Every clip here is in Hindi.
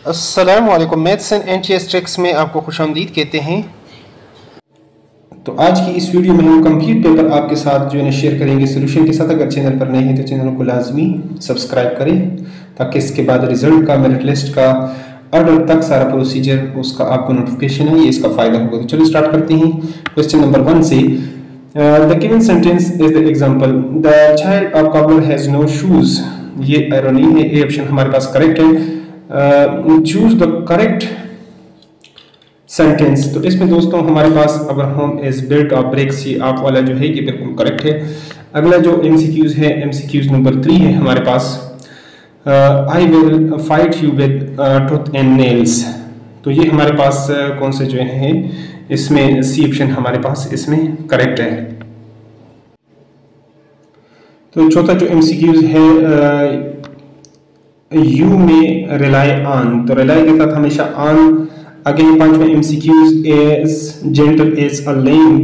अस्सलामुअलैकुम। मैथ्स एंड एनटीएस ट्रिक्स में आपको खुशामदीद कहते हैं। तो आज की इस वीडियो में हम कंप्लीट पेपर आपके साथ जो है शेयर करेंगे सोल्यूशन के साथ। अगर चैनल पर नए हैं तो चैनल को लाजमी सब्सक्राइब करें ताकि इसके बाद रिजल्ट का, मेरिट लिस्ट का, ऑर्डर तक सारा प्रोसीजर उसका आपको नोटिफिकेशन है, ये इसका फायदा होगा। तो चलो स्टार्ट करते हैं क्वेश्चन नंबर 1 से। The given sentence is the example the child of cobbler has no shoes. ये आयरनी है, ए ऑप्शन हमारे पास करेक्ट है। Choose the correct sentence. तो इसमें दोस्तों हमारे पास Abraham is built of bricks, ये आप वाला जो है ये बिल्कुल करेक्ट है। अगला जो एमसीक्यूज है, एमसीक्यूज नंबर 3 है हमारे पास। I will fight you with tooth and nails. तो ये हमारे पास कौन से जो है इसमें सी ऑप्शन हमारे पास इसमें करेक्ट है। तो चौथा जो एमसीक्यूज है, यू में रिलाई ऑन, तो रिलाई के साथ हमेशा ऑन। आगे पांचवा MCQs is gentle is a lamb,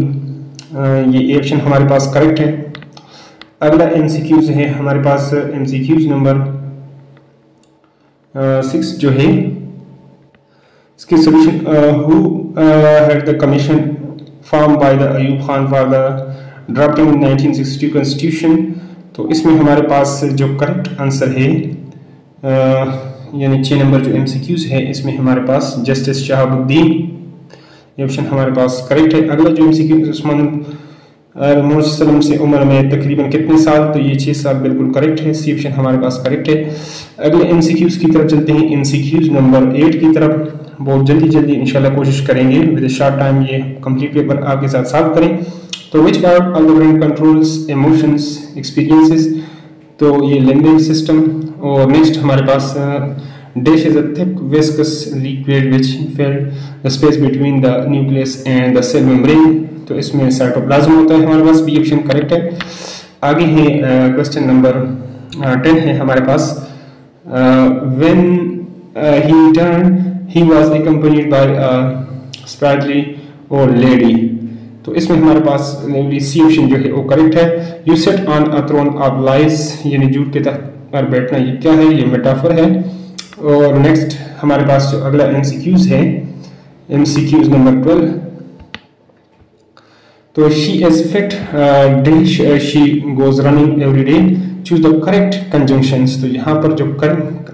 ये ऑप्शन हमारे पास करेक्ट है। अगला एमसीक्यूज है हमारे पास एमसीक्यूज नंबर 6 जो है इसकी solution, who had the commission form by the Ayub Khan for the drafting 1962 constitution. तो इसमें हमारे पास जो करेक्ट आंसर है यानी 6 नंबर जो एमसीक्यूज है इसमें हमारे पास जस्टिस शहाबुद्दीन, ये ऑप्शन हमारे पास करेक्ट है। अगला जो एमसीक्यूज उस्मान से उम्र में तकरीबन कितने साल, तो ये 6 साल बिल्कुल करेक्ट है, सी ऑप्शन हमारे पास करेक्ट है। अगले एमसीक्यूज की तरफ चलते हैं, एमसीक्यूज नंबर 8 की तरफ। बहुत जल्दी इंशाल्लाह कोशिश करेंगे विद शॉर्ट टाइम ये कंप्लीट पेपर आपके साथ सॉल्व करें। तो which part of the brain controls emotions experiences, तो ये लिम्बिक सिस्टम। और नेक्स्ट हमारे पास dash is a thick viscous liquid which fill the space between the nucleus and the cell membrane, तो इसमें साइटोप्लाज्म होता है हमारे पास, बी ऑप्शन करेक्ट है। आगे है क्वेश्चन नंबर 10 है हमारे पास। When he turn he was accompanied by a sprightly old lady, तो इसमें हमारे पास सी ऑप्शन जो है वो करेक्ट है। You set on a throne of lies, यानी झूठ के तख्त पर बैठना, ये क्या है, ये मेटाफर है। और नेक्स्ट हमारे पास जो अगला एमसीक्यूज है, एमसीक्यूज नंबर 12, तो she is fit dash she goes running every day, choose the correct conjunctions. तो यहाँ पर जो correct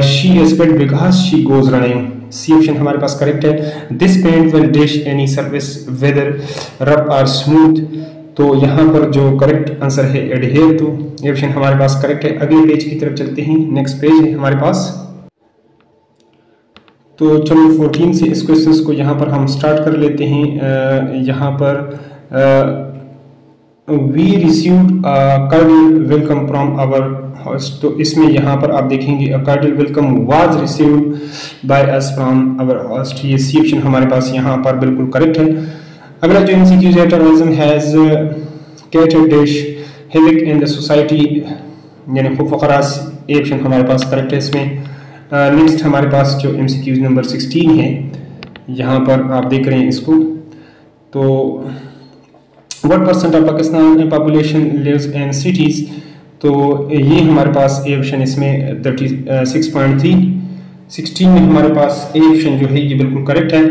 she is fit because she goes running, C option हमारे पास करेक्ट है। This paint will dash any surface whether rough और स्मूथ, तो यहाँ पर जो करेक्ट आंसर है एडहेयर टू, ये ऑप्शन हमारे पास करेक्ट है। अगले पेज की तरफ चलते हैं, नेक्स्ट पेज है हमारे पास। तो चलो 14 से इस क्वेश्चंस को यहाँ पर हम स्टार्ट कर लेते हैं। यहाँ पर we received a cordial welcome from our host, तो इसमें यहाँ पर आप देखेंगे a cordial welcome was received by us from our host, ये सी ऑप्शन हमारे पास यहाँ पर बिल्कुल करेक्ट है। अगला जो एमसीक्यूज है, terrorism has created dash havoc in the society, यानी खौफ खरास, ए ऑप्शन हमारे पास करेक्ट है इसमें। नेक्स्ट हमारे पास जो एमसीक्यूज नंबर 16 है, यहाँ पर आप देख रहे हैं इसको, तो what percent of Pakistan population lives in cities, तो ये हमारे पास ए ऑप्शन इसमें 36.3। 16 में हमारे पास ए ऑप्शन जो है ये बिल्कुल करेक्ट है।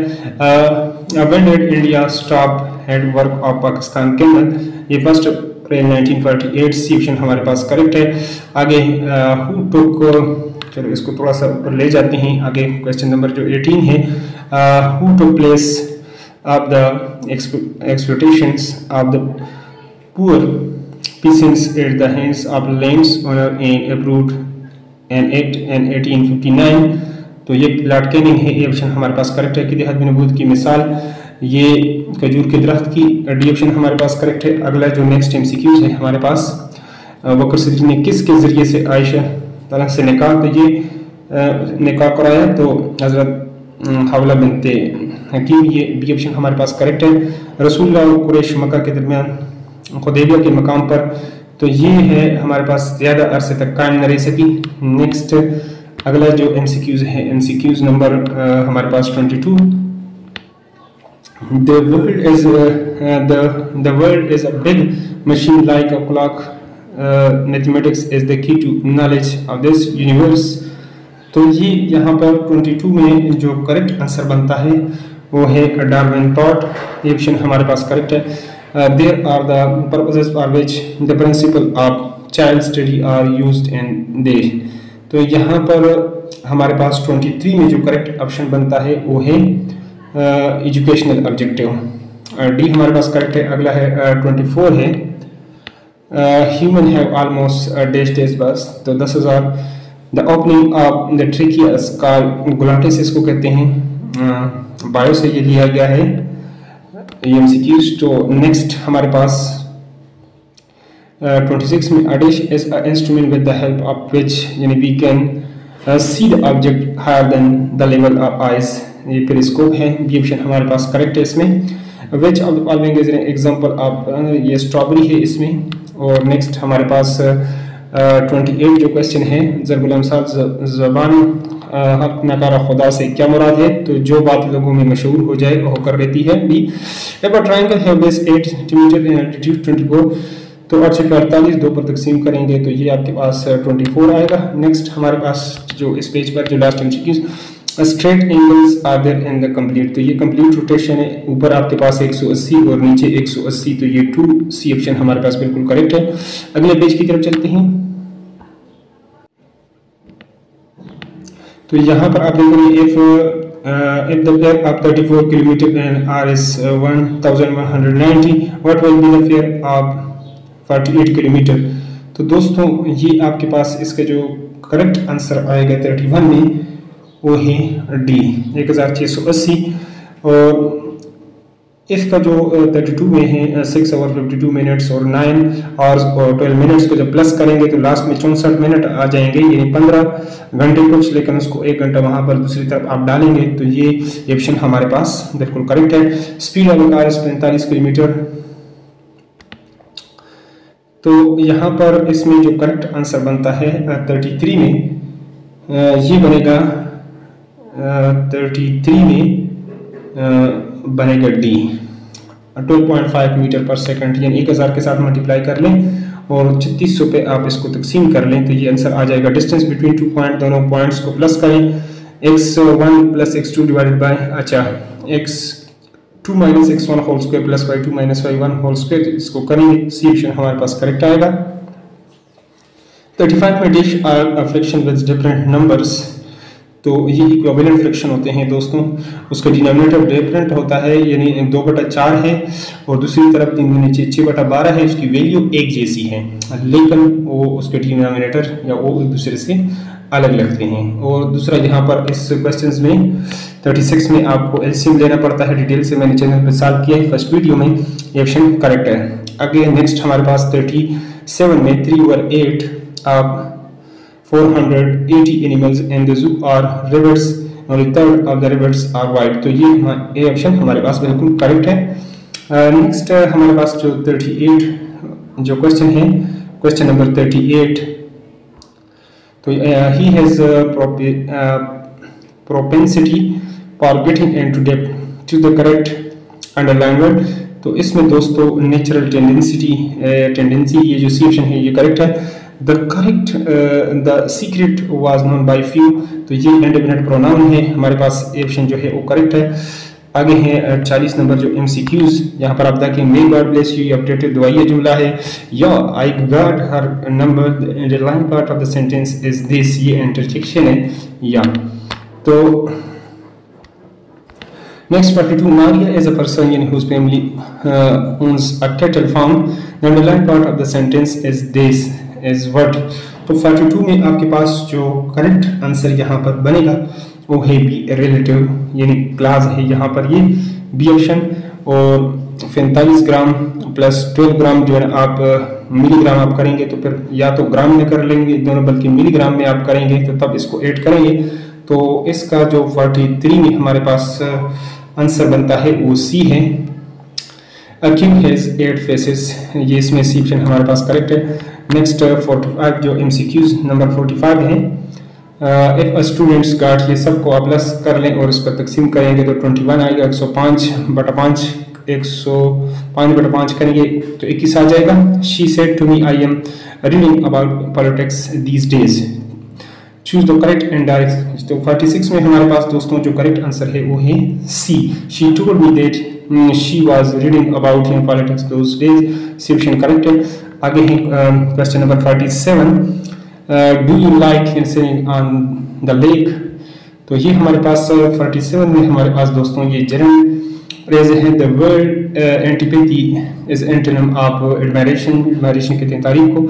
When did India stop head work of Pakistan Canal, ये 1 अप्रैल 1948, सी ऑप्शन हमारे पास करेक्ट है। आगे who took, चलो इसको थोड़ा सा ऊपर ले जाते हैं। आगे क्वेश्चन नंबर जो 18 है, who took place of the exploitations of the poor peasants at the hands of lands owner and approved an act in 1859, तो ये लॉर्ड कैनिंग है, ये ऑप्शन हमारे पास करेक्ट है। कि देहात में नबूवत की मिसाल, ये खजूर के दरख्त की, डी ऑप्शन हमारे पास करेक्ट है। अगला जो नेक्स्ट एमसीक्यूज है हमारे पास, बकर सिद्दीक ने किसके जरिए से आयशा तला से निकाह, तो ये निकाह कराया तो हजरत हवला बिनते हकीम, ये बी ऑप्शन हमारे पास करेक्ट है। रसूलुल्लाह और कुरैश मक्का के दरमियान खुदैबिया के मकाम पर, तो ये है हमारे पास ज़्यादा अरसे तक कायम न रह सकी। नेक्स्ट अगला जो एमसीक्यूज है, एमसीक्यूज नंबर हमारे पास 22, the world is a big machine like a clock, mathematics is the key to knowledge of this universe, तो ये यहाँ पर 22 में जो करेक्ट आंसर बनता है वो है डार्विन थॉट, ये ऑप्शन हमारे पास करेक्ट है। There are the purposes for which the principle of child study are used in they. तो यहाँ पर हमारे पास 23 में जो करेक्ट ऑप्शन बनता है वो है एजुकेशनल ऑब्जेक्टिव, डी हमारे पास करेक्ट है। अगला है 24 है human have almost dash dash बस, तो 10,000 the opening of the tracheas called glottis इसको कहते हैं, बायो से ये लिया गया है एमसीक्यूज। तो नेक्स्ट हमारे पास 26 में a dash is a instrument with the help of which यानी we can see the object higher than the level of eyes, ये पेरिस्कोप है, बी ऑप्शन हमारे पास करेक्ट है इसमें। Which of the following is an example of, ये स्ट्रॉबेरी है इसमें। और नेक्स्ट हमारे पास 28 जो क्वेश्चन है ज़रबुल अमसाल ज़बान हक नकारा खुदा से क्या मुराद है, तो जो बात लोगों में मशहूर हो जाए वो कर रहती है। B if a triangle have base 8 centimetre in altitude 24, तो 8 से 48 2 पर तकसीम करेंगे तो ये आपके पास 24 आएगा। नेक्स्ट हमारे पास जो इस पेज पर जो last MCQs straight angles are there in the complete, तो ये कंप्लीट रोटेशन है, ऊपर आपके पास 180 और नीचे 180, तो ये 2C ऑप्शन हमारे पास बिल्कुल करेक्ट है। अगले पेज की तरफ चलते हैं। तो यहाँ पर आप देखोगे if the fare of 34 kilometre and R is 1190, what will be the fare of 48 kilometre. तो दोस्तों ये आपके पास इसका जो करेक्ट आंसर आएगा 31 में वो है डी 1680, और इसका जो 32 में है 6 आवर 52 मिनट्स और 9 आवर्स और 12 मिनट्स को जब प्लस करेंगे तो लास्ट में 64 मिनट आ जाएंगे, यानी 15 घंटे कुछ, लेकिन उसको 1 घंटा वहां पर दूसरी तरफ आप डालेंगे तो ये ऑप्शन हमारे पास बिल्कुल करेक्ट है। Speed of car 45 kilometre. तो यहाँ पर इसमें जो करेक्ट आंसर बनता है 33 में, ये बनेगा 33 में बनेगा डी 12.5 मीटर पर सेकंड, यानी 1000 के साथ मल्टीप्लाई कर लें और 3600 पे आप इसको तकसीम कर लें तो ये आंसर आ जाएगा। डिस्टेंस बिटवीन 2 पॉइंट, दोनों पॉइंट्स को प्लस करें, x1 plus x2 divided by x2 minus x1 whole square plus y2 minus y1 whole square, इसको करेंगे, सी ऑप्शन हमारे पास करेक्ट आएगा। 35 में dash are fraction with different numbers, तो ये इक्विवेलेंट फ्रैक्शन होते हैं दोस्तों, उसका डिनोमिनेटर डिफरेंट होता है, यानी 2/4 है और दूसरी तरफ 3 नीचे 6/12 है, उसकी वैल्यू एक जैसी है, लेकिन वो उसके डिनोमिनेटर या वो एक दूसरे से अलग लगते हैं। और दूसरा यहाँ पर इस क्वेश्चंस में 36 में आपको एलसीएम लेना पड़ता है, डिटेल से मैंने चैनल पर सॉल्व किया है फर्स्ट वीडियो में, ये ऑप्शन करेक्ट है। आगे नेक्स्ट हमारे पास 37 में 3 over 8 आप 480 animals in the zoo are rivets, only third of the rivets are white, तो ये ऑप्शन हमारे पास बिल्कुल करेक्ट है। नेक्स्ट हमारे पास जो 38 जो क्वेश्चन है, क्वेश्चन नंबर 38, तो he has propensity for getting into debt to the correct underlined word, तो इसमें दोस्तों नेचुरल टेंडेंसी ये जो सी ऑप्शन है ये करेक्ट है। The correct the secret was known by few, तो ये इंडिपेंडेंट प्रोनाउन है, हमारे पास ऑप्शन जो है वो करेक्ट है। आगे है 40 नंबर जो MCQs, यहाँ पर आप देखिए may God bless you updated दुआइया जुमला है, या I got her number the line part of the sentence is this, ये इंटरजेक्शन है या। तो next 42 Maria is a person in whose family owns a cattle farm, the underlined part of the sentence is this is what, तो 42 में आपके पास जो करेक्ट आंसर यहाँ पर बनेगा वो है बी रिलेटिव, यानी क्लास है यहाँ पर ये बी ऑप्शन। और 45 ग्राम प्लस 12 ग्राम जो है आप मिलीग्राम आप करेंगे तो फिर या तो ग्राम में कर लेंगे दोनों, बल्कि मिलीग्राम में आप करेंगे तो तब इसको ऐड करेंगे, तो इसका जो 43 में हमारे पास आंसर बनता है वो सी है। A king has 8 faces, ये इसमें सी ऑप्शन हमारे पास करेक्ट है। नेक्स्ट 45 जो MCQs नंबर 45 है, इफ अ स्टूडेंट्स गार्ड, ये सबको आप प्लस कर लें और इस पर तकसीम करेंगे तो 21 आएगा, 105/5 105/5 करेंगे तो 21 आ जाएगा। She said to me I am reading about politics these days, choose the correct and direct. तो 46 में हमारे पास दोस्तों जो करेक्ट आंसर है वो है C. She told me that she was reading about in politics those days. C option correct है। आगे है question number 47, do you like saying on the lake. तो ये हमारे पास 47 में हमारे पास दोस्तों ये जर्नल फ्रेज है। The word antipathy is antonym of admiration. Admiration कहते हैं तारीफ को।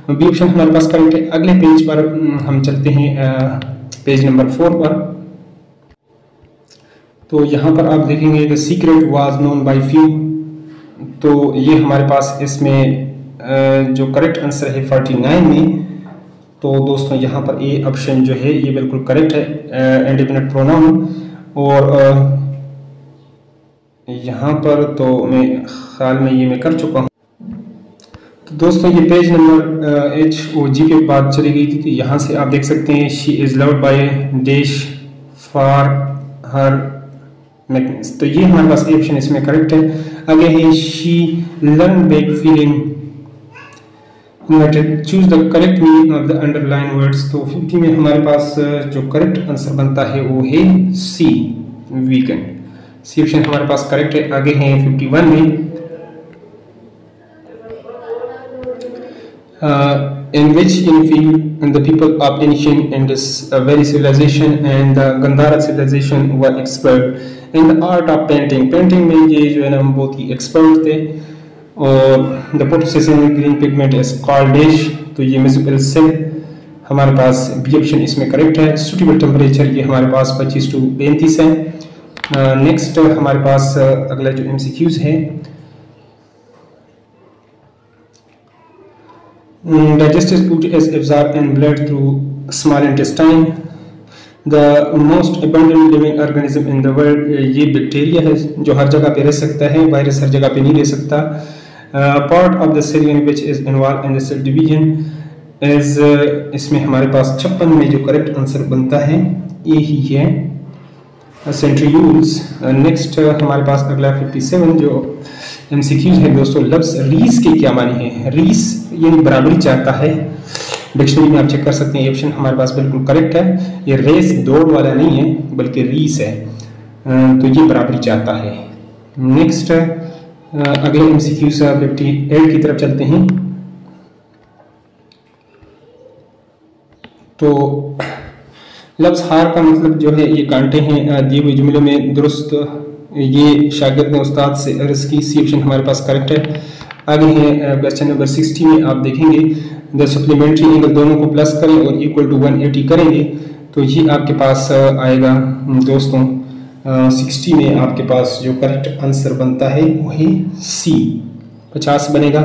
बी ऑप्शन हमारे पास करेक्ट है। अगले पेज पर हम चलते हैं पेज नंबर 4 पर। तो यहाँ पर आप देखेंगे the secret was known by few. तो ये हमारे पास इसमें जो करेक्ट आंसर है 49 में। तो दोस्तों यहाँ पर ए ऑप्शन जो है ये बिल्कुल करेक्ट है, इंडिपेंडेंट प्रोनाउन। और यहाँ पर तो मैं ख्याल में ये मैं कर चुका हूँ। तो दोस्तों ये पेज नंबर HOG पे बात चली गई थी। तो यहाँ से आप देख सकते हैं she is loved by dash for her meekness. तो ये हमारे पास ऑप्शन इसमें करेक्ट है। आगे है she learn back feeling inverted. Choose the correct meaning of the underline words. तो 50 में हमारे पास जो करेक्ट आंसर बनता है वो है सी, वीकेंड। सी ऑप्शन हमारे पास करेक्ट है। आगे है 51 में in which field the people of ancient Indus Valley civilization and the Gandhara civilization were expert in the art of painting। Painting में ये जो है ना बहुत ही एक्सपर्ट थे। और the processing green pigment is called dash। तो ये म्यूजिकल सेल हमारे पास बी ऑप्शन इसमें करेक्ट है। सुटेबल टेम्परेचर ये हमारे पास 25 to 35 है। नेक्स्ट हमारे पास अगला जो MCQs है, digestive food is absorbed and blood through small intestine। The most abundant living organism in the world ये बैक्टीरिया है जो हर जगह पे रह सकता है, वायरस हर जगह पे नहीं रह सकता। Part of the cell unit which is involved in the cell division is इसमें हमारे पास 56 में जो करेक्ट आंसर बनता है ये ही है सेंट्रीयूल्स। नेक्स्ट हमारे पास अगला 57 जो MCQs है दोस्तों, लफ्ज रीस के क्या माने हैं। रीस यानी बराबरी चाहता है। डिक्शनरी में आप चेक कर सकते हैं। ऑप्शन हमारे पास बिल्कुल करेक्ट है। ये रेस दौड़ वाला नहीं है बल्कि रीस है। तो ये बराबरी चाहता है। नेक्स्ट अगले MCQs 58 की तरफ चलते हैं। तो लफ्ज हार का मतलब जो है ये कांटे हैं दिए हुए जुमलों में दुरुस्त ये शागिर्द ने उस्ताद से अर्ज की। सी ऑप्शन हमारे पास करेक्ट है। आगे है क्वेश्चन नंबर 60 में आप देखेंगे द सप्लीमेंट्री एंगल दोनों को प्लस करें और इक्वल टू 180 करेंगे। तो ये आपके पास आएगा दोस्तों 60 में आपके पास जो करेक्ट आंसर बनता है वो है सी, 50 बनेगा।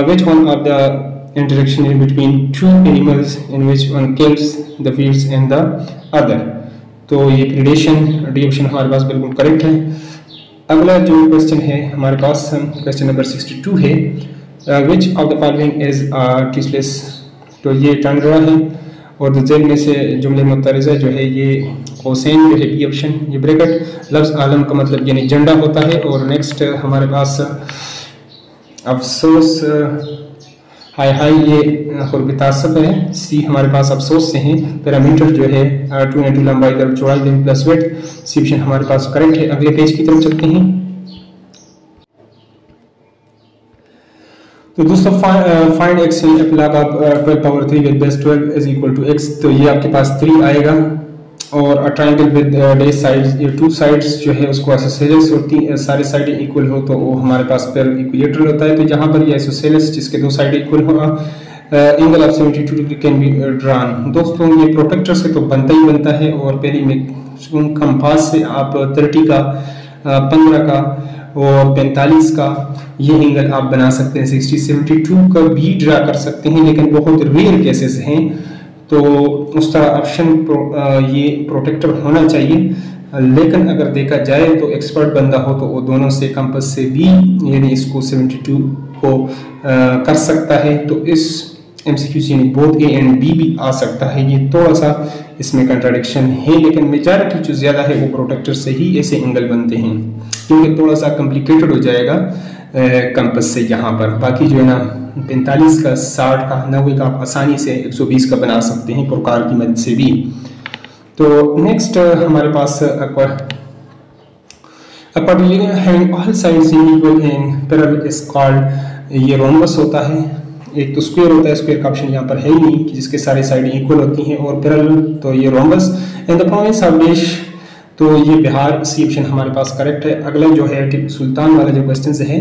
Which one of the interaction in between two animals in which one kills the feeds and the other। तो ये प्रीडेशन, डी ऑप्शन हमारे पास बिल्कुल करेक्ट है। अगला जो क्वेश्चन है हमारे पास क्वेश्चन नंबर 62 है, which of the following is treeless. तो ये टंडरा है और जेल में से जुमले मुतरज़ा जो है ये हुसैन जो है बी ऑप्शन। ये ब्रैकेट लफ्ज़ आलम का मतलब यानी झंडा होता है। और नेक्स्ट हमारे पास अफसोस हाय हाय ये खुरबितासब है। सी हमारे पास अफसोस से हैं। पैरामीटर जो है 2 × 2 लंबाई तरफ चौड़ाई दिन प्लस वेट। सी ऑप्शन हमारे पास करेक्ट है। अगले पेज की तरफ चलते हैं। तो दोस्तों find x in epilogue of 12 power 3 with base 12 is equal to x. तो ये आपके पास 3 आएगा। और a triangle with the sides, ये 2 साइड्स जो है उसको आइसोसेलेस और सारे साइडें इक्वल हो तो वो हमारे पास फिर इक्विलेटरल होता है। तो यहाँ पर ये आइसोसेलेस जिसके 2 साइडें इक्वल होगा angle of 72 degree can be drawn. दोस्तों ये प्रोटेक्टर से तो बनता ही बनता है। और पहली में कंपास से आप 30 का 15 का और 45 का ये एंगल आप बना सकते हैं। 60 72 का भी ड्रा कर सकते हैं लेकिन बहुत रेयर केसेस हैं। तो उस तरह ऑप्शन ये प्रोटेक्टर होना चाहिए। लेकिन अगर देखा जाए तो एक्सपर्ट बंदा हो तो वो दोनों से कंपास से भी यानी इसको 72 को कर सकता है। तो इस MCQ से यानी बोथ A एंड B भी आ सकता है। ये थोड़ा सा इसमें कंट्राडिक्शन है लेकिन मेजॉरिटी जो ज़्यादा है वो प्रोटेक्टर से ही ऐसे एंगल बनते हैं क्योंकि थोड़ा सा कॉम्प्लिकेटेड हो जाएगा कंपास से यहाँ पर। बाकी जो है ना 45 का, 60 का, 90 का आप आसानी से 120 का बना सकते हैं प्रकार की मदद से भी। तो नेक्स्ट हमारे पास quadrilateral having all sides equal in parallel is called, ये रोम्बस होता है। एक तो स्क्वायर होता है, स्क्वायर का ऑप्शन यहाँ पर है ही नहीं कि जिसके सारे साइड इक्वल होती हैं, और पैरेलल तो ये rhombus. And the province of देश, तो ये बिहार, सी ऑप्शन हमारे पास करेक्ट है। अगला जो है टिपू सुल्तान वाला जो क्वेश्चन है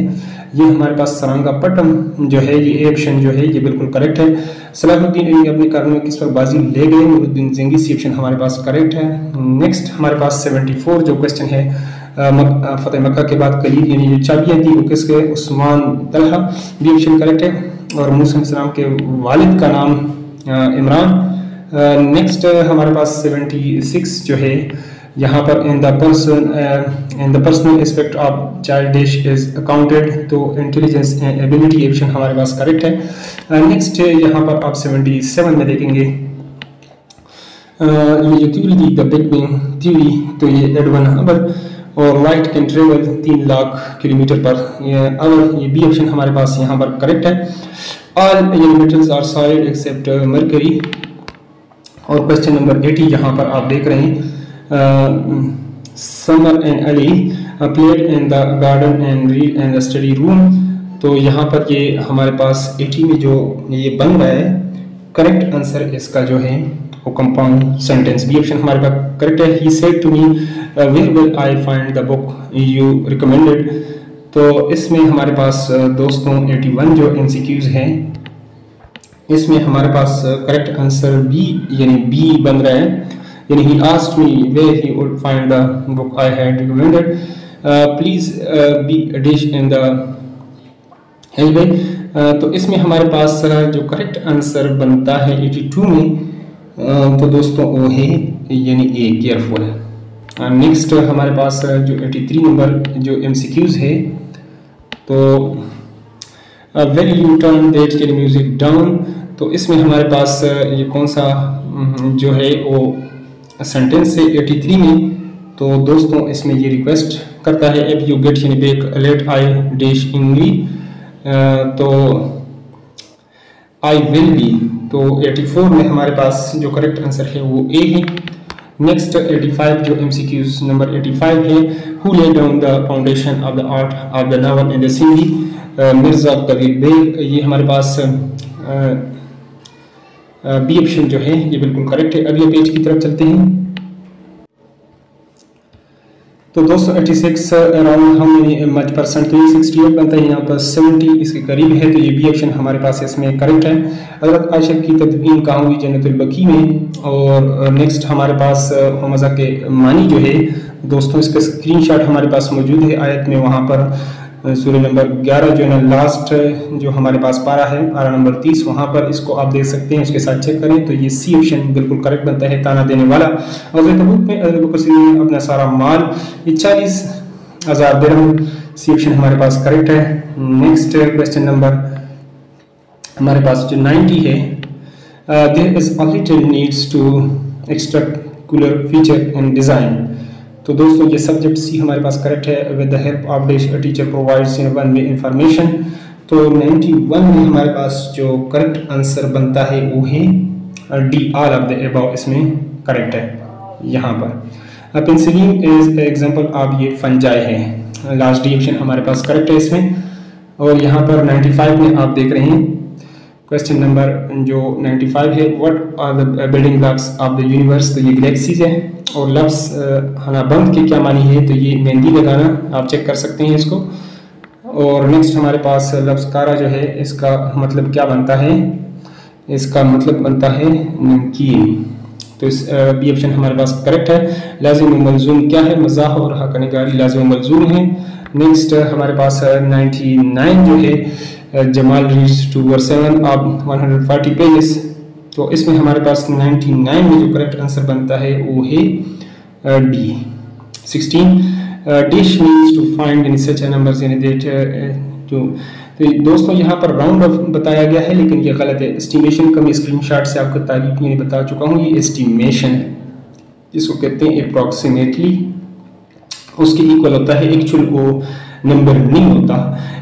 ये हमारे पास सरांगापट्टनम जो है, ये ए ऑप्शन जो है ये बिल्कुल करेक्ट है। सलाहुद्दीन अय्यूबी अपने कारणों में किस पर बाजी ले गए, नूरुद्दीन ज़ंगी, सी ऑप्शन हमारे पास करेक्ट है। नेक्स्ट हमारे पास 74 जो क्वेश्चन है, फतेह मक्का के बाद कलीद यानी जो चाबियाँ थी वो किसके, Usman Talha, B option correct है। और मूसा अलैहिस्सलाम के वालिद का नाम इमरान। नेक्स्ट हमारे पास 76 जो है यहाँ पर in the personal aspect of child dish is accounted, तो इंटेलिजेंस एंड एबिलिटी ऑप्शन हमारे पास करेक्ट है। नेक्स्ट यहाँ पर आप 77 में देखेंगे ये जो थ्योरी थी द बिग बैंग थ्योरी, तो ये एडवन हबल, और light can travel 3 lakh kilometre per hour, ये बी ऑप्शन हमारे पास यहाँ पर करेक्ट है। All metals are solid except mercury. और क्वेश्चन नंबर 80 यहाँ पर आप देख रहे हैं, Samar and Ali played in the garden and read and the study room, तो यहाँ पर ये हमारे पास 80 में जो ये बन रहा है, करेक्ट आंसर इसका जो है वो कंपाउंड सेंटेंस, बी ऑप्शन हमारे पास करेक्ट है। He said to me where will I find the book you recommended, तो इसमें हमारे पास दोस्तों 81 जो एमसीक्यूज हैं, इसमें हमारे पास करेक्ट आंसर बी यानी बी बन रहा है, यानी he asked me where he would find the book I had recommended, please be a dish in the hallway, तो इसमें हमारे पास जो करेक्ट आंसर बनता है 82 में, तो दोस्तों वो है यानी ए, केयरफुल। नेक्स्ट हमारे पास जो 83 नंबर जो एमसीक्यूज है, तो when you turn that music down, तो इसमें हमारे पास ये कौन सा जो है वो सेंटेंस है 83 में, तो दोस्तों इसमें ये रिक्वेस्ट करता है इफ यू गेट यानी बेक लेट आई डिश इंग्री, तो आई विल बी, तो 84 में हमारे पास जो करेक्ट आंसर है वो ए है। नेक्स्ट 85 जो एमसीक्यूज नंबर 85 है, who lay down the foundation of the art of the novel in the Sindhi, Mirza Kabir Beg, ये हमारे पास बी ऑप्शन जो है ये बिल्कुल करेक्ट है। अगले पेज की तरफ चलते हैं, तो दोस्तों 86 अराउंड हम मच परसेंट, तो ये 68 बनता है, यहाँ पर 70 इसके करीब है, तो ये बी ऑप्शन हमारे पास इसमें करेक्ट है। हज़रत आयशा की तदफीन कहाँ हुई, जन्नतुल बकी में। और नेक्स्ट हमारे पास हमज़ा के मानी जो है दोस्तों, इसका स्क्रीनशॉट हमारे पास मौजूद है आयत में, वहाँ पर सूरह नंबर 11 जो है ना लास्ट जो हमारे पास पारा है, पारा नंबर 30, वहाँ पर इसको आप देख सकते हैं, उसके साथ चेक करें, तो ये सी ऑप्शन बिल्कुल करेक्ट बनता है, ताना देने वाला। और तबूक में अबू बकर सिद्दीक़ अपना सारा माल, ये 40,000 दिरहम, सी ऑप्शन हमारे पास करेक्ट है। नेक्स्ट क्वेश्चन नंबर हमारे पास जो 90 है, there is allotted needs to extracurricular feature and design, तो दोस्तों ये सब्जेक्ट सी हमारे पास करेक्ट है। With the help of teacher provides in one way information, तो 91 में हमारे पास जो करेक्ट आंसर बनता है वो है D, all of the above इसमें करेक्ट है। यहाँ पर पेंसिलिन इज एग्जांपल ऑफ ये फंजाई है, लास्ट डी ऑप्शन हमारे पास करेक्ट है इसमें। और यहाँ पर 95 में आप देख रहे हैं क्वेश्चन नंबर जो 95 है, what are the building blocks of the universe, तो ये गैलेक्सीज है। और लफ्ज़ हनाबंद के क्या मानी है, तो ये मेहंदी लगाना, आप चेक कर सकते हैं इसको। और नेक्स्ट हमारे पास लफ्ज़ कारा जो है, इसका मतलब क्या बनता है, इसका मतलब बनता है नमकीन, तो इस बी ऑप्शन हमारे पास करेक्ट है। लाजिम व मलजूम क्या है, मज़ाह और हक़निगारी लाजिम व मलजूम है। नेक्स्ट हमारे पास 99 जो है, जमाल रीड्स टू वर्स 7 ऑफ 140 पेजेस, तो इसमें हमारे पास 99 में जो करेक्ट आंसर बनता है वो है D. 16 dash means to find in such numbers in that two, तो दोस्तों यहाँ पर राउंड ऑफ बताया गया है, लेकिन ये गलत है। एस्टिमेशन का मैं स्क्रीनशॉट से आपको तारीफ में बता चुका हूँ, ये एस्टिमेशन है, जिसको कहते हैं अप्रॉक्सीमेटली, उसके इक्वल होता है एक्चुअल वो नंबर नहीं होता।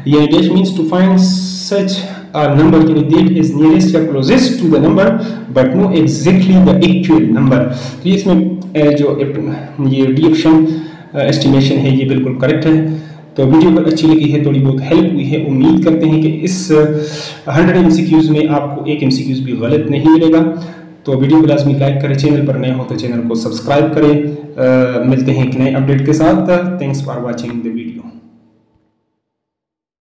यानी dash means to find such a number that is nearest या closest to the number but no exactly the actual number। तो ये इसमें जो ये रिएक्शन एस्टिमेशन है ये बिल्कुल करेक्ट है। तो वीडियो अगर अच्छी लगी है, थोड़ी बहुत हेल्प हुई है, उम्मीद करते हैं कि इस 100 MCQs में आपको एक MCQs भी गलत नहीं मिलेगा। तो वीडियो को लाजमी लाइक करें, चैनल पर नए हो तो चैनल को सब्सक्राइब करें। मिलते हैं एक नए अपडेट के साथ। Thanks for watching the video.